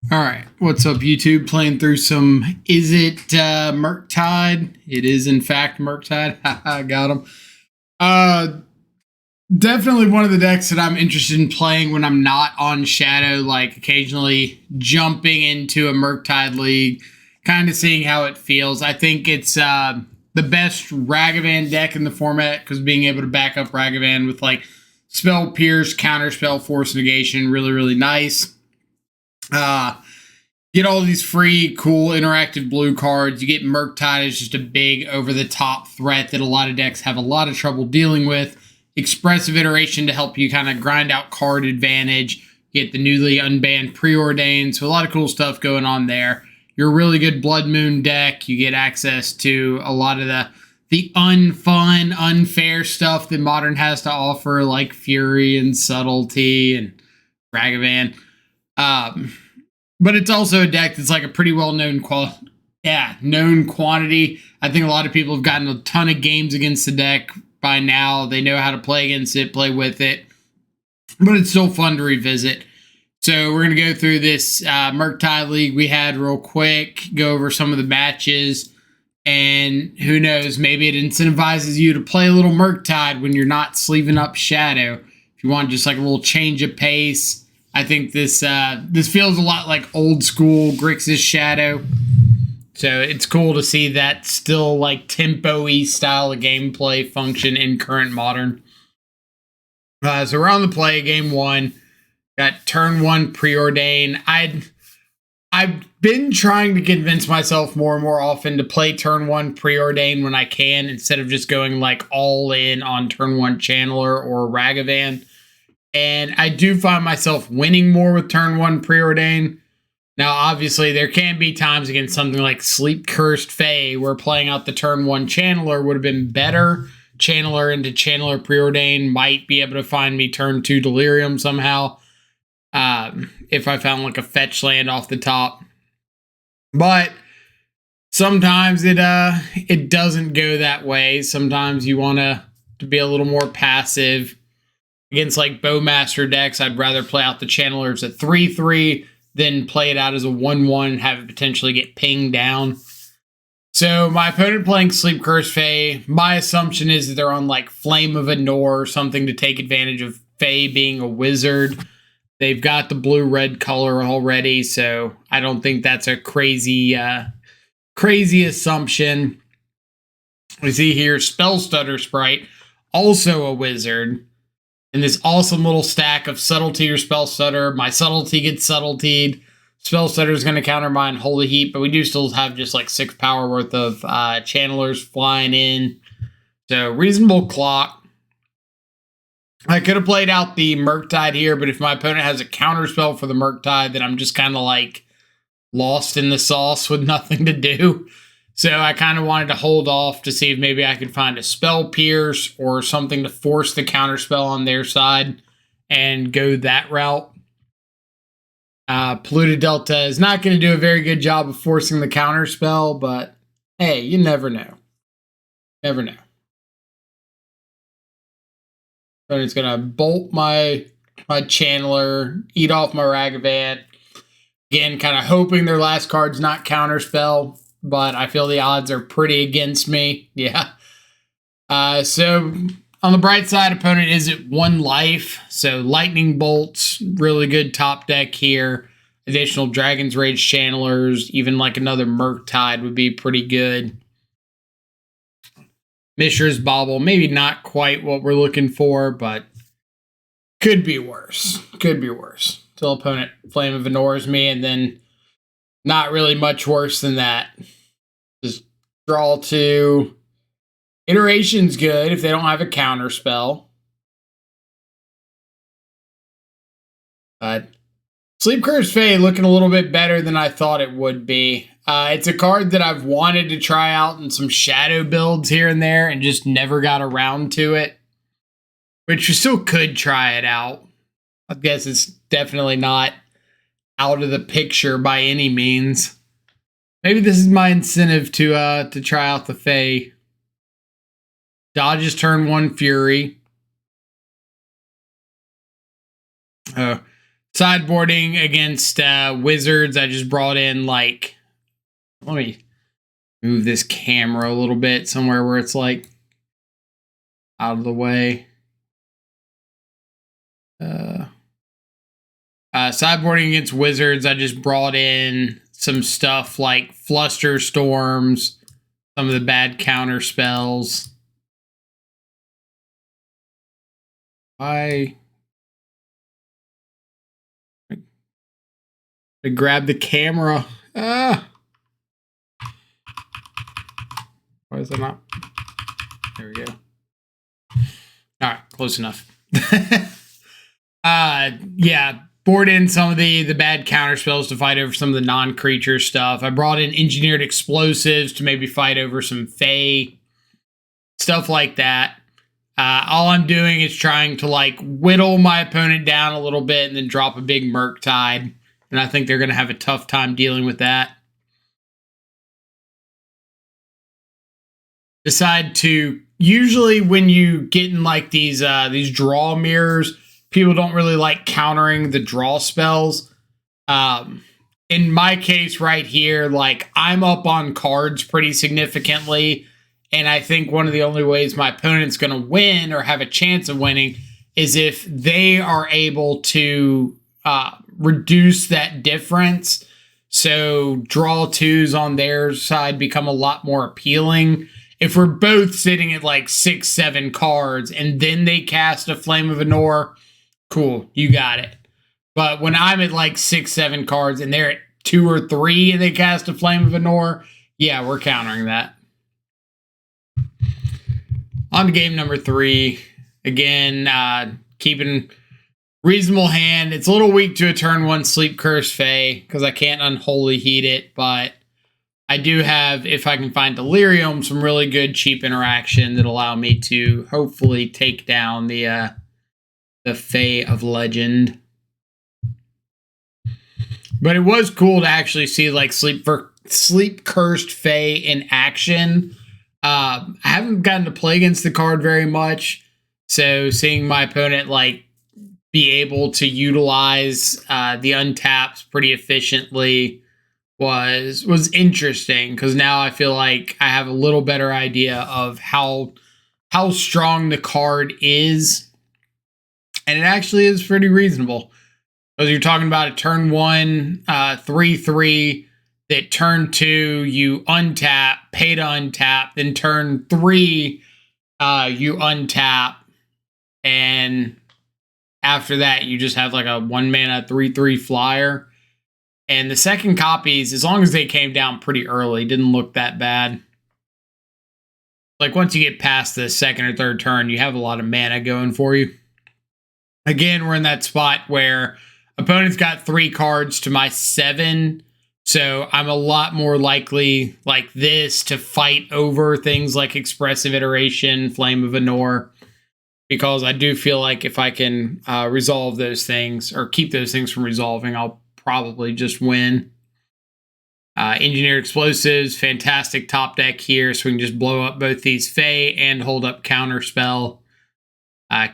All right, what's up, YouTube? Playing through some Izzet Murktide. It is, in fact, Murktide. Haha, got him. Definitely one of the decks that I'm interested in playing when I'm not on Shadow, like occasionally jumping into a Murktide league, kind of seeing how it feels. I think it's the best Ragavan deck in the format because being able to back up Ragavan with like Spell Pierce, Counterspell, Force Negation, really, really nice. Get all these free, cool, interactive blue cards. You get Murktide as just a big, over-the-top threat that a lot of decks have a lot of trouble dealing with. Expressive Iteration to help you kind of grind out card advantage. Get the newly unbanned Preordained. So a lot of cool stuff going on there. You're a really good Blood Moon deck. You get access to a lot of the unfun, unfair stuff that Modern has to offer, like Fury and Subtlety and Ragavan. But it's also a deck that's like a pretty well-known known quantity. I think a lot of people have gotten a ton of games against the deck by now. They know how to play against it, play with it. But it's still fun to revisit. So we're going to go through this Murktide League we had real quick, go over some of the matches, and who knows, maybe it incentivizes you to play a little Murktide when you're not sleeving up Shadow. If you want just like a little change of pace, I think this feels a lot like old school Grixis Shadow. So it's cool to see that still like tempo-y style of gameplay function in current Modern. So we're on the play, game one. Got turn one Preordain. I've been trying to convince myself more and more often to play turn one Preordain when I can, instead of just going like all in on turn one Channeler or Ragavan. And I do find myself winning more with turn one Preordain. Now, obviously, there can be times against something like Sleep Cursed Fae where playing out the turn one Channeler would have been better. Channeler into Channeler Preordain might be able to find me turn two Delirium somehow. If I found like a fetch land off the top. But sometimes it doesn't go that way. Sometimes you want to be a little more passive. Against like Bowmaster decks, I'd rather play out the Channelers at 3/3 than play it out as a 1/1 and have it potentially get pinged down. So my opponent playing Sleep Cursed Fae, my assumption is that they're on like Flame of Anor or something to take advantage of Fae being a wizard. They've got the blue-red color already, so I don't think that's a crazy assumption. We see here Spell Stutter Sprite, also a wizard. And this awesome little stack of Subtlety or Spell Stutter. My Subtlety gets Subtletied. Spell Stutter is going to counter my Unholy Heat, but we do still have just like 6 power worth of Channelers flying in. So reasonable clock. I could have played out the Murktide here, but if my opponent has a counter spell for the Murktide, then I'm just kind of like lost in the sauce with nothing to do. So I kind of wanted to hold off to see if maybe I could find a Spell Pierce or something to force the counterspell on their side and go that route. Polluted Delta is not going to do a very good job of forcing the counterspell, but hey, you never know. Never know. But it's going to bolt my Channeler, eat off my Ragavan. Again, kind of hoping their last card's not counterspell. But I feel the odds are pretty against me. Yeah. So on the bright side, opponent is at 1 life. So Lightning Bolts, really good top deck here. Additional Dragon's Rage Channelers, even like another Murktide would be pretty good. Mishra's Bauble, maybe not quite what we're looking for, but could be worse. Could be worse. Till opponent Flame of Anors me, and then not really much worse than that. Just draw 2. Iteration's good if they don't have a counter spell. But Sleep Cursed Fae looking a little bit better than I thought it would be. It's a card that I've wanted to try out in some Shadow builds here and there and just never got around to it. Which you still could try it out. I guess it's definitely not out of the picture by any means. Maybe this is my incentive to try out the Fae. Dodges turn 1 Fury. Sideboarding against wizards, I just brought in like, let me move this camera a little bit somewhere where it's like out of the way. Sideboarding against wizards, I just brought in some stuff like Fluster Storms, some of the bad counter spells. I grab the camera. Why is that not? There we go. All right, close enough. Yeah, board in some of the bad counter spells to fight over some of the non-creature stuff. I brought in engineered explosives to maybe fight over some Fae, stuff like that. All I'm doing is trying to like whittle my opponent down a little bit and then drop a big Murktide. And I think they're going to have a tough time dealing with that. Decide to, usually when you get in like these draw mirrors, people don't really like countering the draw spells. In my case right here, like I'm up on cards pretty significantly. And I think one of the only ways my opponent's going to win or have a chance of winning is if they are able to reduce that difference. So draw twos on their side become a lot more appealing. If we're both sitting at like 6, 7 cards and then they cast a Flame of Anor, cool, you got it. But when I'm at like 6, 7 cards and they're at 2 or 3 and they cast a Flame of Anor, yeah, we're countering that. On to game number 3. Again, keeping reasonable hand. It's a little weak to a turn 1 Sleep Curse Fae because I can't Unholy Heat it, but I do have, if I can find Delirium, some really good cheap interaction that allow me to hopefully take down the Fae of Legend. But it was cool to actually see like Sleep Cursed Fae in action. I haven't gotten to play against the card very much, so seeing my opponent like be able to utilize the untaps pretty efficiently was interesting, because now I feel like I have a little better idea of how strong the card is, and it actually is pretty reasonable. Because you're talking about a turn 1 3/3 that turn 2 you untap, pay to untap, then turn 3 you untap, and after that you just have like a 1-mana 3/3 flyer. And the second copies, as long as they came down pretty early, didn't look that bad. Like once you get past the second or third turn, you have a lot of mana going for you. Again, we're in that spot where opponent's got 3 cards to my 7. So I'm a lot more likely like this to fight over things like Expressive Iteration, Flame of Anor, because I do feel like if I can resolve those things or keep those things from resolving, I'll probably just win. Engineered Explosives, fantastic top deck here, so we can just blow up both these Fae and hold up Counterspell.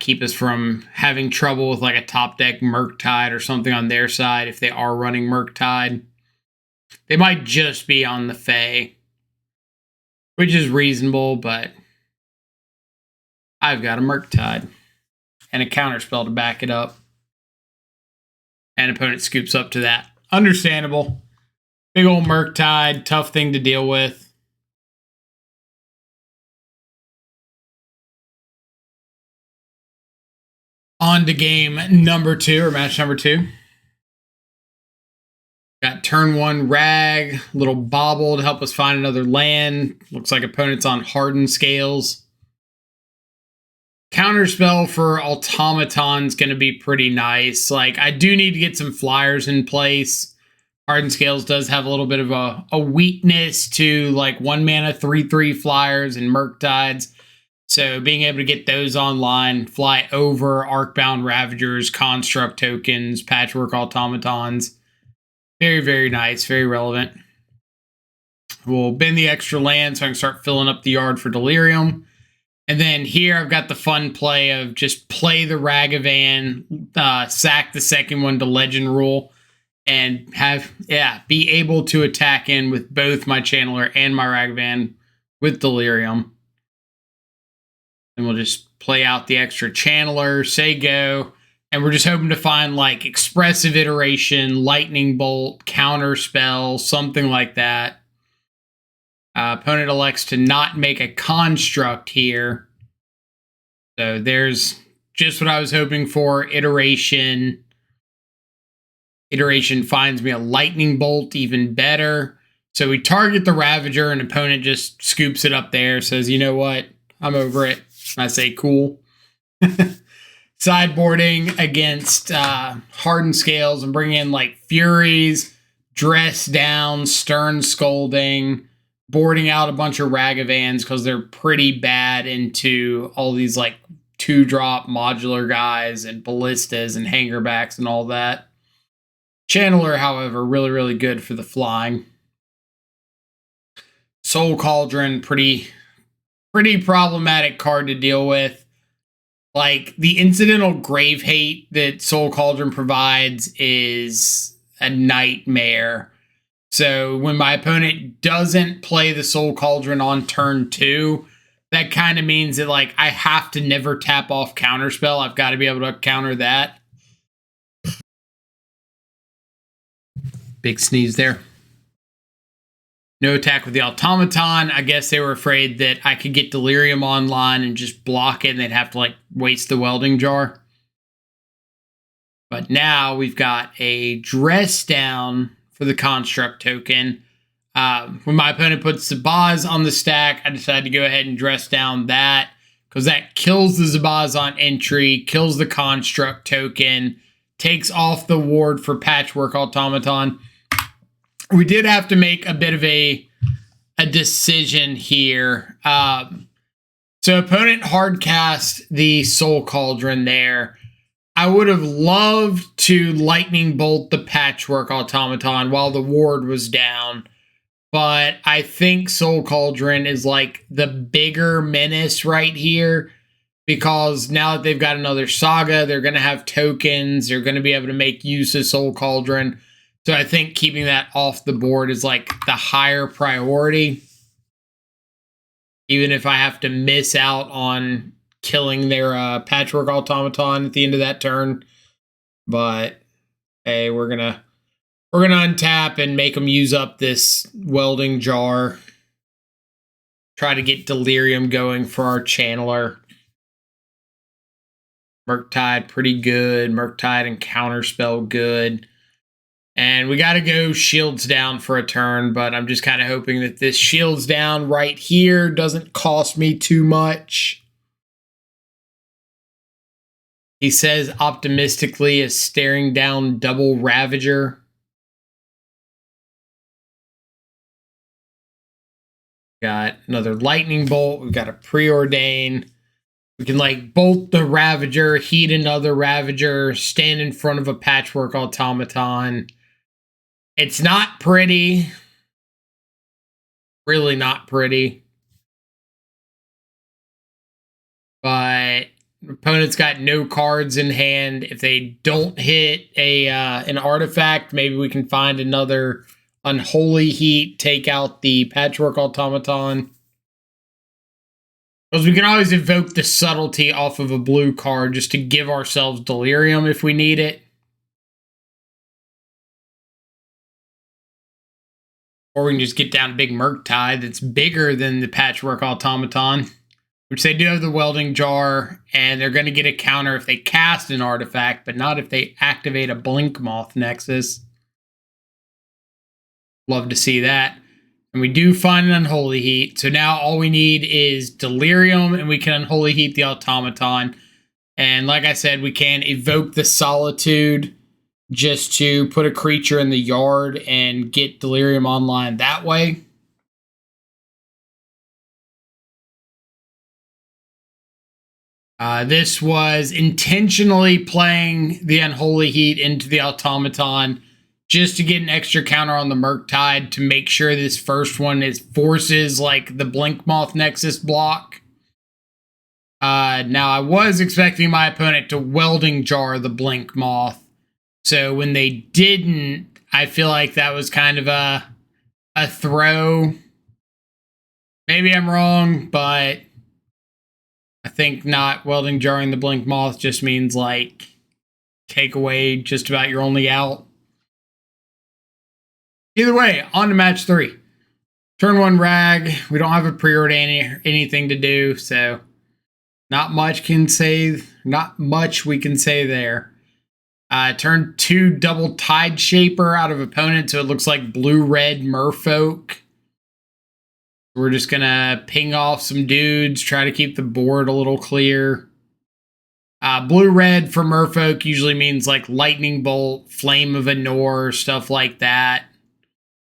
Keep us from having trouble with like a top deck Murktide or something on their side if they are running Murktide. They might just be on the Fae, which is reasonable, but I've got a Murktide and a Counterspell to back it up. And opponent scoops up to that. Understandable. Big old Murktide, tough thing to deal with. On to game number 2, or match number 2. Got turn 1 Rag, little Bauble to help us find another land. Looks like opponent's on Hardened scales. Counterspell for Automaton's going to be pretty nice. Like, I do need to get some flyers in place. Hardened scales does have a little bit of a weakness to like 1-mana 3/3 flyers and Murktides. So being able to get those online, fly over Arcbound Ravagers, Construct tokens, Patchwork Automatons. Very, very nice. Very relevant. We'll bend the extra land so I can start filling up the yard for Delirium. And then here I've got the fun play of just play the Ragavan, sack the second one to Legend Rule, and be able to attack in with both my Channeler and my Ragavan with Delirium. And we'll just play out the extra Channeler, say go, and we're just hoping to find like Expressive Iteration, Lightning Bolt, Counter Spell, something like that. Opponent elects to not make a construct here. So there's just what I was hoping for. Iteration finds me a Lightning Bolt, even better. So we target the Ravager, and opponent just scoops it up there, says, you know what, I'm over it. I say, cool. Sideboarding against Hardened Scales and bring in like Furies, Dress Down, Stern Scolding, boarding out a bunch of Ragavans because they're pretty bad into all these like 2-drop modular guys and ballistas and hangerbacks and all that. Channeler, however, really, really good for the flying. Soul Cauldron, pretty problematic card to deal with. Like, the incidental grave hate that Soul Cauldron provides is a nightmare. So when my opponent doesn't play the Soul Cauldron on turn 2, that kind of means that like I have to never tap off Counterspell. I've got to be able to counter that. Big sneeze there. No attack with the Automaton. I guess they were afraid that I could get Delirium online and just block it, and they'd have to like waste the Welding Jar. But now we've got a Dress Down for the Construct token. When my opponent puts Zabaz on the stack, I decided to go ahead and Dress Down that, because that kills the Zabaz on entry, kills the Construct token, takes off the ward for Patchwork Automaton. We did have to make a bit of a decision here. So opponent hardcast the Soul Cauldron there. I would have loved to Lightning Bolt the Patchwork Automaton while the ward was down, but I think Soul Cauldron is like the bigger menace right here, because now that they've got another Saga, they're going to have tokens, they're going to be able to make use of Soul Cauldron. So I think keeping that off the board is like the higher priority, even if I have to miss out on killing their Patchwork Automaton at the end of that turn. But hey, we're gonna untap and make them use up this Welding Jar. Try to get Delirium going for our Channeler. Murktide pretty good. Murktide and Counterspell good. And we got to go Shields Down for a turn, but I'm just kind of hoping that this Shields Down right here doesn't cost me too much. He says optimistically is staring down double Ravager. Got another Lightning Bolt. We've got a Preordain. We can like bolt the Ravager, heat another Ravager, stand in front of a Patchwork Automaton. It's not pretty. Really not pretty. But opponent's got no cards in hand. If they don't hit an artifact, maybe we can find another Unholy Heat, take out the Patchwork Automaton. Because we can always evoke the Subtlety off of a blue card just to give ourselves Delirium if we need it. Or we can just get down to big Murktide that's bigger than the Patchwork Automaton, which they do have the Welding Jar, and they're going to get a counter if they cast an artifact, but not if they activate a Blink Moth Nexus. Love to see that. And we do find an Unholy Heat, so now all we need is Delirium, and we can Unholy Heat the Automaton. And like I said, we can evoke the Solitude just to put a creature in the yard and get Delirium online that way. This was intentionally playing the Unholy Heat into the Automaton just to get an extra counter on the Murktide to make sure this first one forces like the Blink Moth Nexus block. Now, I was expecting my opponent to welding jar the Blink Moth. So when they didn't, I feel like that was kind of a throw. Maybe I'm wrong, but I think not welding jarring the Blink Moth just means like take away just about your only out. Either way, on to match 3. Turn 1 rag. We don't have a pre-order anything to do, so not much we can say there. Turn 2 double Tide Shaper out of opponent, so it looks like blue-red Merfolk. We're just gonna ping off some dudes, try to keep the board a little clear. Blue-red for Merfolk usually means like Lightning Bolt, Flame of Anor, stuff like that.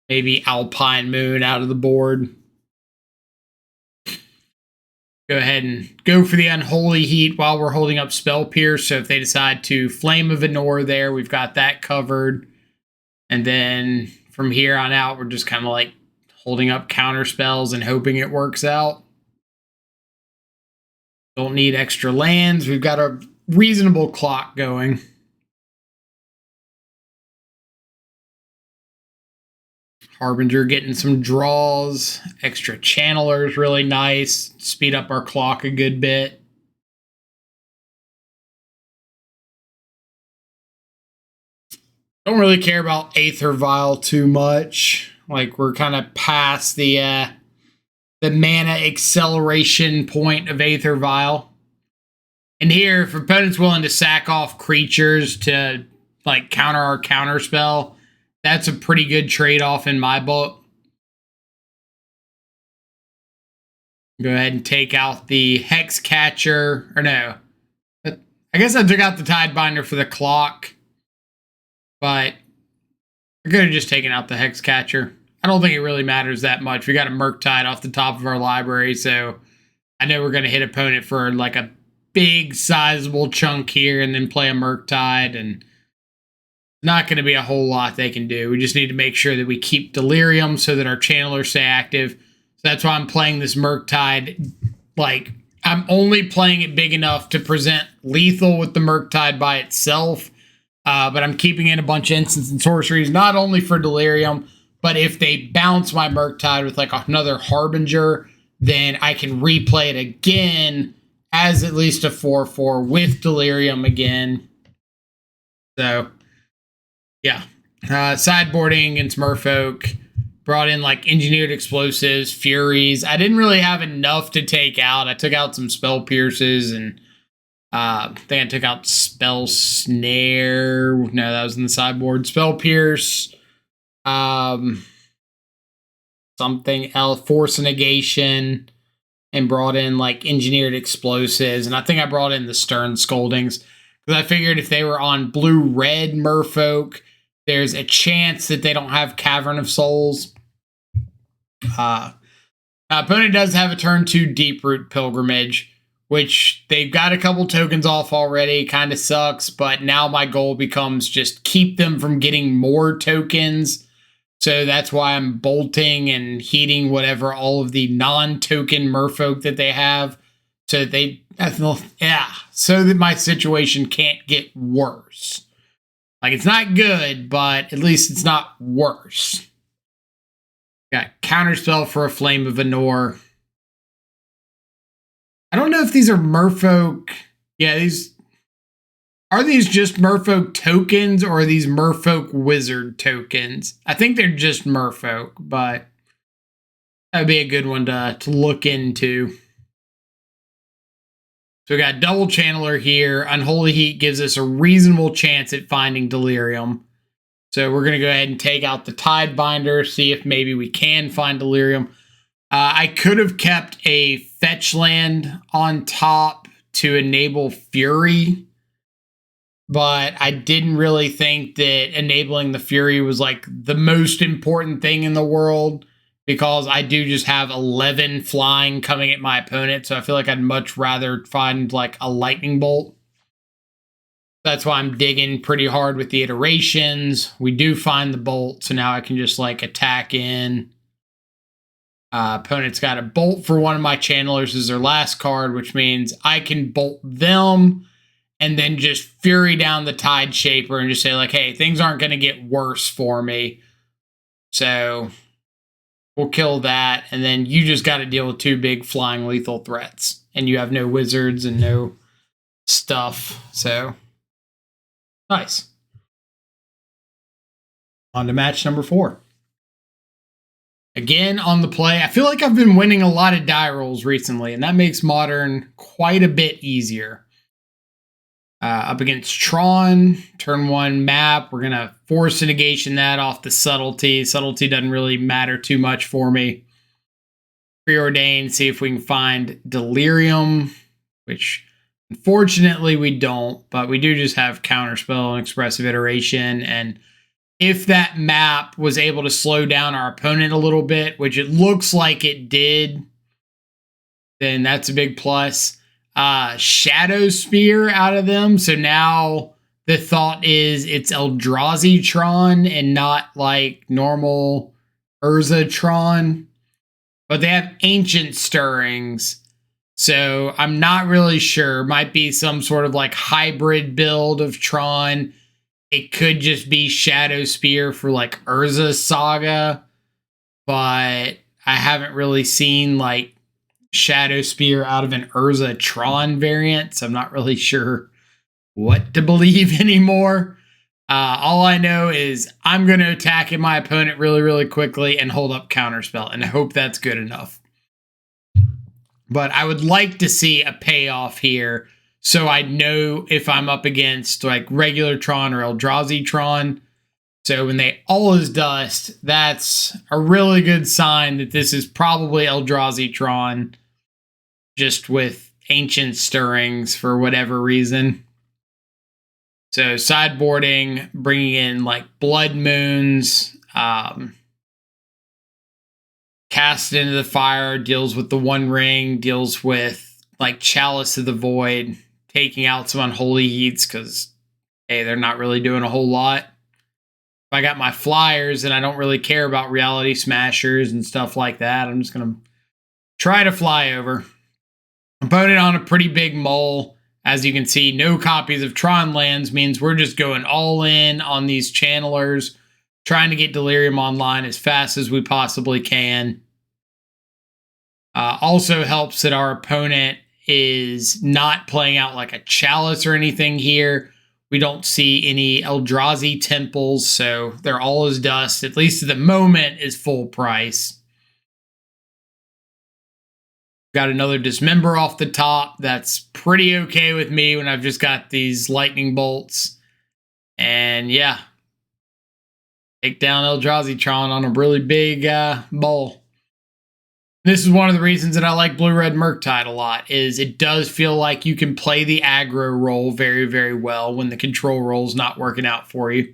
Maybe Alpine Moon out of the board. Go ahead and go for the Unholy Heat while we're holding up Spell Pierce. So if they decide to Flame of Anor there, we've got that covered. And then from here on out, we're just kind of like holding up counter spells and hoping it works out. Don't need extra lands. We've got a reasonable clock going. Harbinger getting some draws. Extra Channeler is really nice. Speed up our clock a good bit. Don't really care about Aether Vial too much. Like, we're kind of past the mana acceleration point of Aether Vial. And here, if opponent's willing to sack off creatures to like counter our counter spell, that's a pretty good trade-off in my book. Go ahead and take out the Hex Catcher. Or no. I guess I took out the Tidebinder for the clock. But I could have just taken out the Hex Catcher. I don't think it really matters that much. We got a Murktide off the top of our library, so I know we're going to hit opponent for like a big, sizable chunk here and then play a Murktide, and not going to be a whole lot they can do. We just need to make sure that we keep Delirium so that our channelers stay active. So that's why I'm playing this Murktide. Like, I'm only playing it big enough to present lethal with the Murktide by itself. But I'm keeping in a bunch of instants and sorceries, not only for Delirium, but if they bounce my Murktide with like another Harbinger, then I can replay it again as at least a 4/4 with Delirium again. So, yeah. Sideboarding against Merfolk. Brought in like Engineered Explosives, Furies. I didn't really have enough to take out. I took out some Spell Pierces and I think I took out Spell Snare. No, that was in the sideboard. Spell Pierce. Something else. Force Negation. And brought in like Engineered Explosives. And I think I brought in the Stern Scoldings. Because I figured if they were on blue-red Merfolk, there's a chance that they don't have Cavern of Souls. Opponent does have a turn 2 Deeproot Pilgrimage, which they've got a couple tokens off already. Kind of sucks, but now my goal becomes just keep them from getting more tokens. So that's why I'm bolting and heating whatever all of the non-token Merfolk that they have. So so that my situation can't get worse. Like, it's not good, but at least it's not worse. Got Counterspell for a Flame of Anor. I don't know if these are Merfolk. Yeah, are these just Merfolk tokens or are these Merfolk wizard tokens? I think they're just Merfolk, but that'd be a good one to look into. So we got double Channeler here. Unholy Heat gives us a reasonable chance at finding Delirium. So we're going to go ahead and take out the Tidebinder, see if maybe we can find Delirium. I could have kept a fetch land on top to enable Fury, but I didn't really think that enabling the Fury was like the most important thing in the world, because I do just have 11 flying coming at my opponent, so I feel like I'd much rather find like a Lightning Bolt. That's why I'm digging pretty hard with the iterations. We do find the bolt, so now I can just like attack in. Opponent's got a bolt for one of my channelers as their last card, which means I can bolt them and then just fury down the Tide Shaper and just say, like, hey, things aren't going to get worse for me. So we'll kill that. And then you just got to deal with 2 big flying lethal threats. And you have no wizards and no stuff. So nice. On to match number 4. Again, on the play, I feel like I've been winning a lot of die rolls recently, and that makes Modern quite a bit easier. Up against Tron, turn 1 map. We're going to force a negation that off the Subtlety. Subtlety doesn't really matter too much for me. Preordain, see if we can find Delirium, which unfortunately we don't, but we do just have Counterspell and Expressive Iteration, and if that map was able to slow down our opponent a little bit, which it looks like it did, then that's a big plus. Shadow Spear out of them. So now the thought is it's Eldrazi Tron and not like normal Urza Tron. But they have Ancient Stirrings. So I'm not really sure. Might be some sort of like hybrid build of Tron. It could just be Shadow Spear for like Urza Saga, but I haven't really seen like Shadow Spear out of an Urza Tron variant, so I'm not really sure what to believe anymore. All I know is I'm going to attack my opponent really, really quickly and hold up Counterspell, and I hope that's good enough. But I would like to see a payoff here, so I know if I'm up against like regular Tron or Eldrazi Tron. So when they all is dust, that's a really good sign that this is probably Eldrazi Tron, just with Ancient Stirrings for whatever reason. So sideboarding, bringing in like Blood Moons, Cast Into the Fire, deals with the One Ring, deals with like Chalice of the Void, taking out some Unholy Heats because, hey, they're not really doing a whole lot. If I got my flyers and I don't really care about Reality Smashers and stuff like that, I'm just going to try to fly over. Opponent on a pretty big mole. As you can see, no copies of Tron lands means we're just going all in on these channelers, trying to get Delirium online as fast as we possibly can. Also helps that our opponent is not playing out like a Chalice or anything here. We don't see any Eldrazi temples, so they're all as dust, at least at the moment, is full price. Got another Dismember off the top. That's pretty okay with me when I've just got these lightning bolts. And yeah, take down Eldrazi Tron on a really big bowl. This is one of the reasons that I like Blue-Red Murktide a lot, is it does feel like you can play the aggro role very, very well when the control role's not working out for you.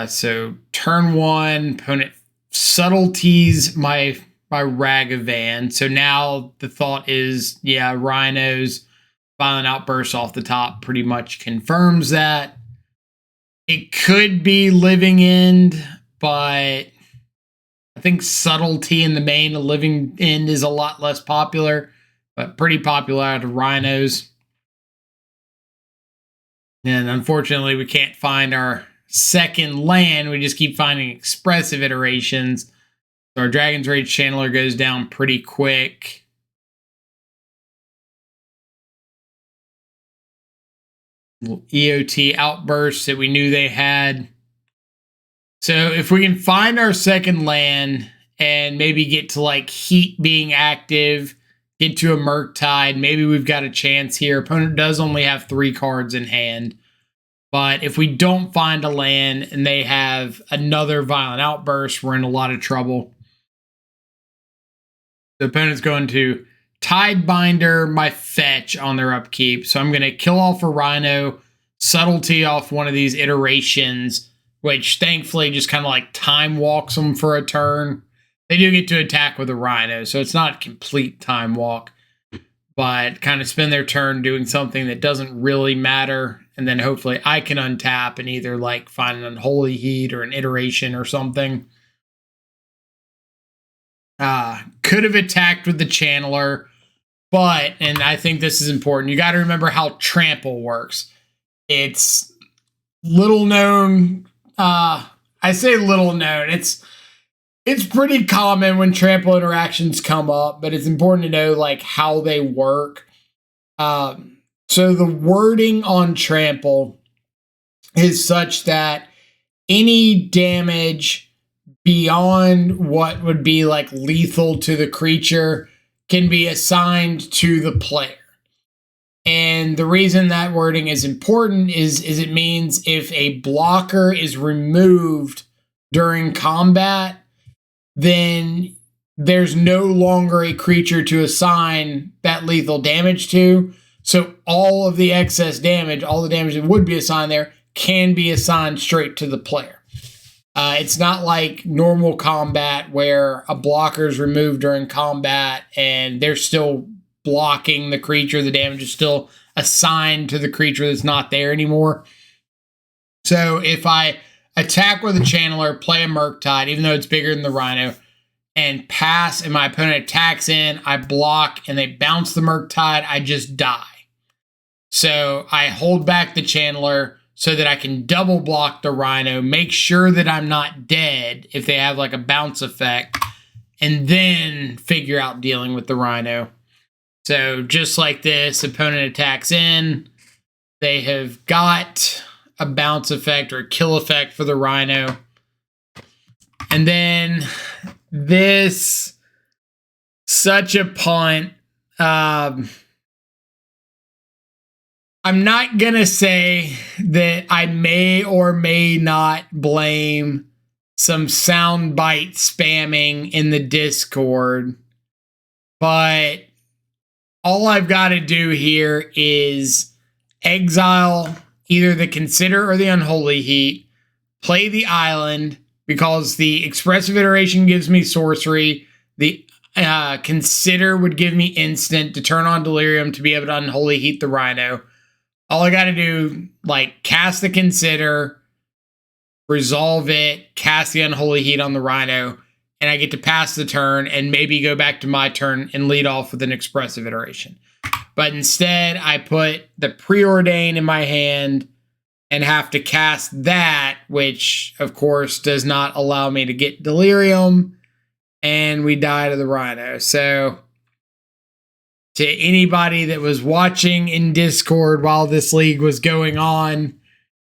So turn 1, opponent subtleties my Ragavan. So now the thought is, yeah, Rhinos, Violent Outburst off the top pretty much confirms that. It could be Living End, but I think Subtlety in the main of Living End is a lot less popular, but pretty popular out of Rhinos. And unfortunately, we can't find our second land. We just keep finding expressive iterations. So our Dragon's Rage Channeler goes down pretty quick. Little EOT Outburst that we knew they had. So if we can find our second land and maybe get to like Heat being active, get to a Murktide, maybe we've got a chance here. Opponent does only have 3 cards in hand. But if we don't find a land and they have another Violent Outburst, we're in a lot of trouble. The opponent's going to Tidebinder my fetch on their upkeep. So I'm going to kill off a Rhino, Subtlety off one of these iterations, which thankfully just kind of like time walks them for a turn. They do get to attack with a Rhino, so it's not a complete time walk, but kind of spend their turn doing something that doesn't really matter. And then hopefully I can untap and either like find an Unholy Heat or an iteration or something. Could have attacked with the Channeler, but, and I think this is important, you got to remember how Trample works. It's little known. I say little known. It's pretty common when Trample interactions come up, but it's important to know like how they work. So the wording on Trample is such that any damage beyond what would be like lethal to the creature can be assigned to the player. And the reason that wording is important is it means if a blocker is removed during combat, then there's no longer a creature to assign that lethal damage to. So all of the excess damage, all the damage that would be assigned there, can be assigned straight to the player. It's not like normal combat where a blocker is removed during combat and they're still blocking the creature. The damage is still assigned to the creature that's not there anymore. So if I attack with a Channeler, play a Murktide, even though it's bigger than the Rhino, and pass, and my opponent attacks in, I block, and they bounce the Murktide, I just die. So I hold back the Channeler so that I can double block the Rhino, make sure that I'm not dead if they have like a bounce effect, and then figure out dealing with the Rhino. So just like this, opponent attacks in, they have got a bounce effect or a kill effect for the Rhino. And then this, such a punt. I'm not going to say that I may or may not blame some soundbite spamming in the Discord, but all I've got to do here is exile either the Consider or the Unholy Heat, play the island, because the Expressive Iteration gives me sorcery, the Consider would give me instant to turn on Delirium to be able to Unholy Heat the Rhino. All I got to do, like, cast the Consider, resolve it, cast the Unholy Heat on the Rhino, and I get to pass the turn and maybe go back to my turn and lead off with an Expressive Iteration. But instead, I put the Preordain in my hand and have to cast that, which, of course, does not allow me to get Delirium, and we die to the Rhino. So to anybody that was watching in Discord while this league was going on,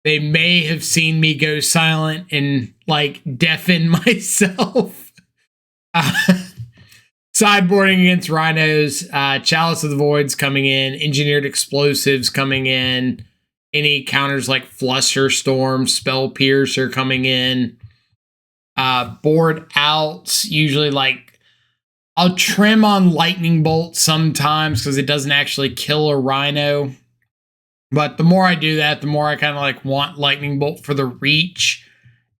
they may have seen me go silent and, like, deafen myself. Sideboarding against Rhinos, Chalice of the Voids coming in, Engineered Explosives coming in, any counters like Fluster Storm, Spell Piercer coming in, board outs, usually like, I'll trim on Lightning Bolt sometimes because it doesn't actually kill a Rhino. But the more I do that, the more I kind of like want Lightning Bolt for the reach,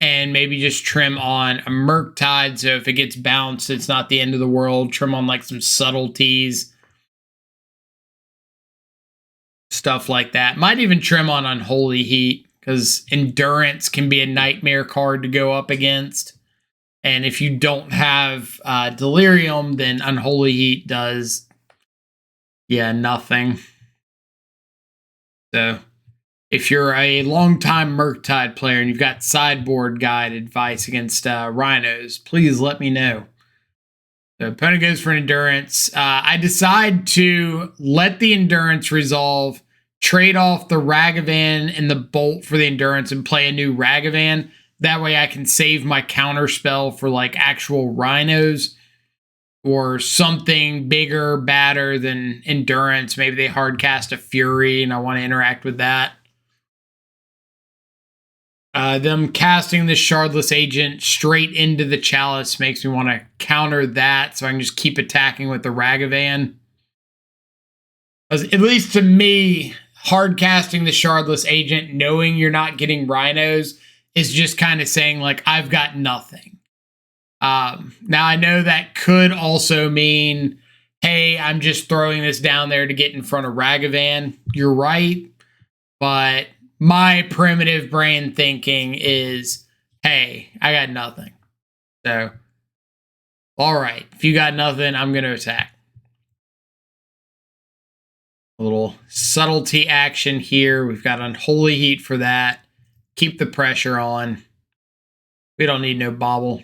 and maybe just trim on a Murktide. So if it gets bounced, it's not the end of the world. Trim on like some subtleties, stuff like that. Might even trim on Unholy Heat because Endurance can be a nightmare card to go up against. And if you don't have Delirium, then Unholy Heat does, nothing. So if you're a longtime Murktide player and you've got sideboard guide advice against Rhinos, please let me know. The opponent goes for an Endurance. I decide to let the Endurance resolve, trade off the Ragavan and the Bolt for the Endurance, and play a new Ragavan. That way I can save my counter spell for like actual Rhinos or something bigger, badder than Endurance. Maybe they hardcast a Fury and I want to interact with that. Them casting the Shardless Agent straight into the Chalice makes me want to counter that so I can just keep attacking with the Ragavan. At least to me, hardcasting the Shardless Agent, knowing you're not getting Rhinos, is just kind of saying, like, I've got nothing. Now, I know that could also mean, hey, I'm just throwing this down there to get in front of Ragavan. You're right. But my primitive brain thinking is, hey, I got nothing. So All right, if you got nothing, I'm going to attack. A little subtlety action here. We've got Unholy Heat for that. Keep the pressure on. We don't need no bobble.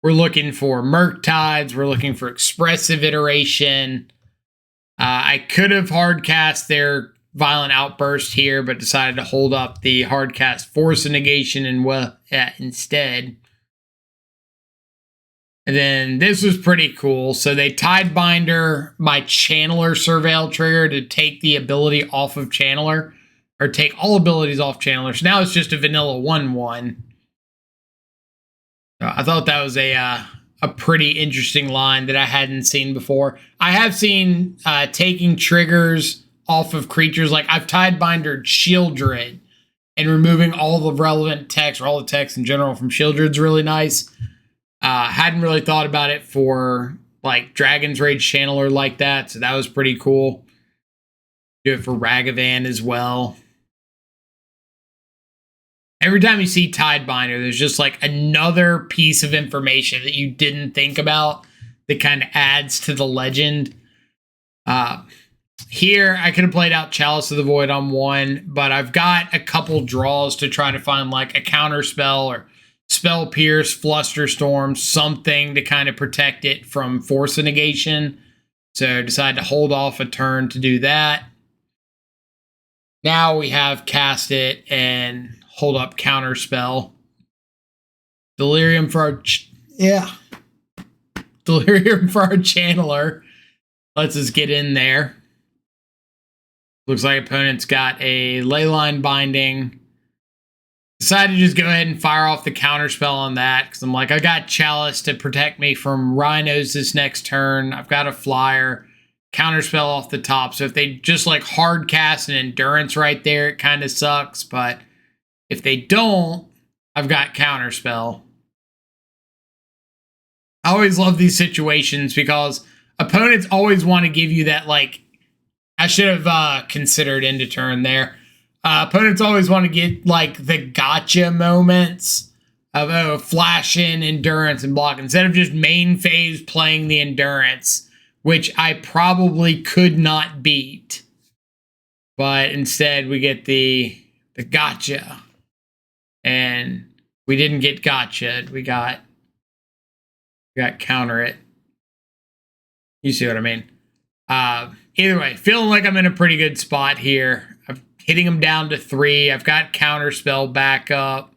We're looking for Murktides. We're looking for Expressive Iteration. I could have hard cast their Violent Outburst here, but decided to hold up the hard cast Force of Negation and instead. And then this was pretty cool. So they Tidebinder my Channeler Surveil trigger to take the ability off of Channeler, or take all abilities off Channeler. So now it's just a vanilla 1/1. I thought that was a pretty interesting line that I hadn't seen before. I have seen taking triggers off of creatures. Like I've Tidebindered Shieldred, and removing all the relevant text, or all the text in general from Shieldred's really nice. Hadn't really thought about it for like Dragon's Rage Channeler like that, so that was pretty cool. Do it for Ragavan as well. Every time you see Tidebinder, there's just like another piece of information that you didn't think about that kind of adds to the legend. Here, I could have played out Chalice of the Void on one, but I've got a couple draws to try to find like a counter spell or Spell Pierce, Flusterstorm, something to kind of protect it from Force of Negation. So I decided to hold off a turn to do that. Now we have cast it and hold up counter spell. Delirium for our Delirium for our Channeler. Lets us get in there. Looks like opponent's got a Leyline Binding. Decided to just go ahead and fire off the counter spell on that, because I'm like, I got Chalice to protect me from Rhinos this next turn. I've got a flyer. Counter spell off the top. So if they just like hard cast an Endurance right there, it kind of sucks. But if they don't, I've got counter spell. I always love these situations because opponents always want to give you that, like, I should have considered end of turn there. Opponents always want to get like the gotcha moments of flash in, Endurance, and block instead of just main phase playing the Endurance, which I probably could not beat. But instead we get the gotcha. And we didn't get gotcha. We got counter it. You see what I mean? Either way, feeling like I'm in a pretty good spot here. I'm hitting them down to 3. I've got counter spell back up.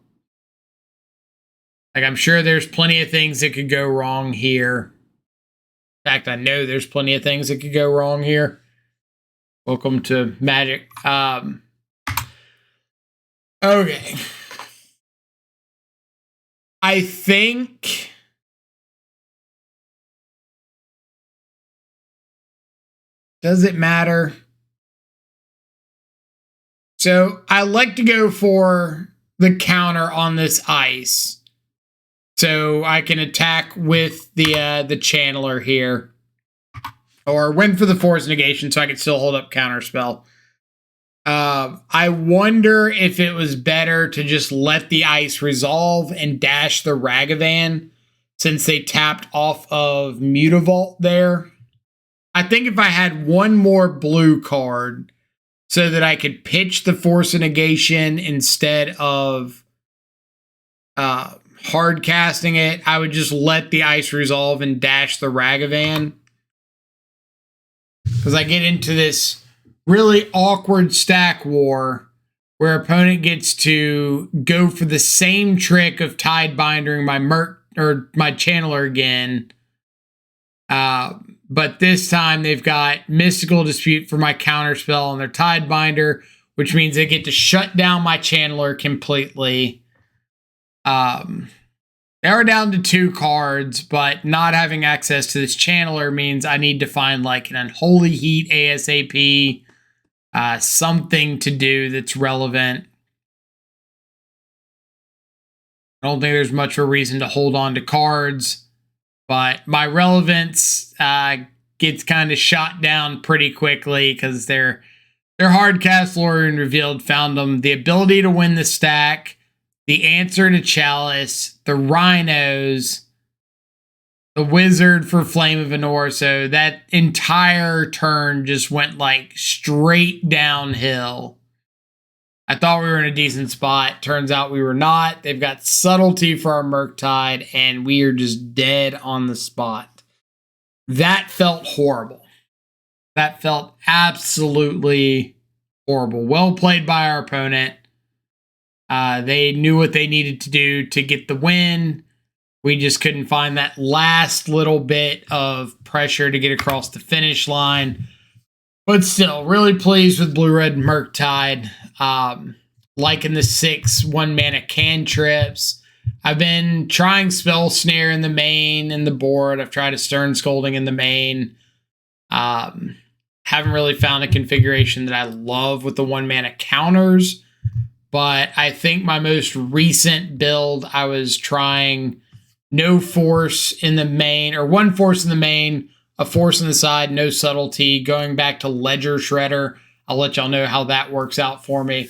Like, I'm sure there's plenty of things that could go wrong here. In fact, I know there's plenty of things that could go wrong here. Welcome to Magic. Okay. I think does it matter? So I like to go for the counter on this ice, so I can attack with the Channeler here, or win for the Force Negation, so I can still hold up counter spell. I wonder if it was better to just let the ice resolve and dash the Ragavan, since they tapped off of Mutavault there. I think if I had one more blue card so that I could pitch the Force of Negation instead of hard casting it, I would just let the ice resolve and dash the Ragavan. Because I get into this really awkward stack war where opponent gets to go for the same trick of Tidebindering my Channeler again. But this time they've got Mystical Dispute for my counterspell on their Tidebinder, which means they get to shut down my Channeler completely. They are down to 2 cards, but not having access to this Channeler means I need to find like an Unholy Heat ASAP, something to do that's relevant. I don't think there's much of a reason to hold on to cards. But my relevance gets kind of shot down pretty quickly because their hardcast Lorien Revealed found them the ability to win the stack, the answer to Chalice, the Rhinos, the wizard for Flame of Anor. So that entire turn just went like straight downhill. I thought we were in a decent spot. Turns out we were not. They've got subtlety for our Murktide, and we are just dead on the spot. That felt horrible. That felt absolutely horrible. Well played by our opponent. They knew what they needed to do to get the win. We just couldn't find that last little bit of pressure to get across the finish line. But still, really pleased with Blue-Red Murktide. Liking the 6 1-mana cantrips. I've been trying Spell Snare in the main in the board. I've tried a Stern Scolding in the main. Haven't really found a configuration that I love with the 1-mana counters. But I think my most recent build, I was trying no force in the main, or 1 force in the main, a force on the side, no subtlety, going back to Ledger Shredder. I'll let y'all know how that works out for me.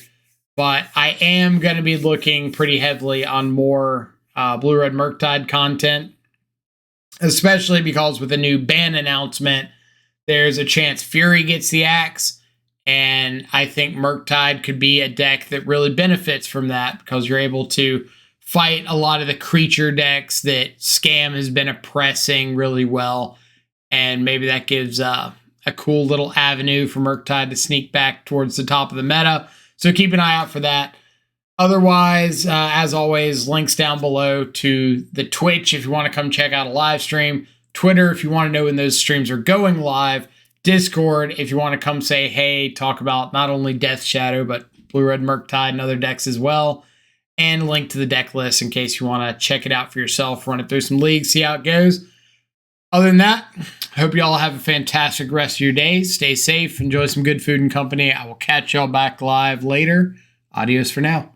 But I am going to be looking pretty heavily on more Blue-Red Murktide content, especially because with a new ban announcement, there's a chance Fury gets the axe, and I think Murktide could be a deck that really benefits from that because you're able to fight a lot of the creature decks that Scam has been oppressing really well, and maybe that gives a cool little avenue for Murktide to sneak back towards the top of the meta. So keep an eye out for that. Otherwise, as always, links down below to the Twitch if you want to come check out a live stream. Twitter if you want to know when those streams are going live. Discord if you want to come say hey, talk about not only Death Shadow, but Blue-Red Murktide and other decks as well. And a link to the deck list in case you want to check it out for yourself, run it through some leagues, see how it goes. Other than that, I hope you all have a fantastic rest of your day. Stay safe, enjoy some good food and company. I will catch y'all back live later. Adios for now.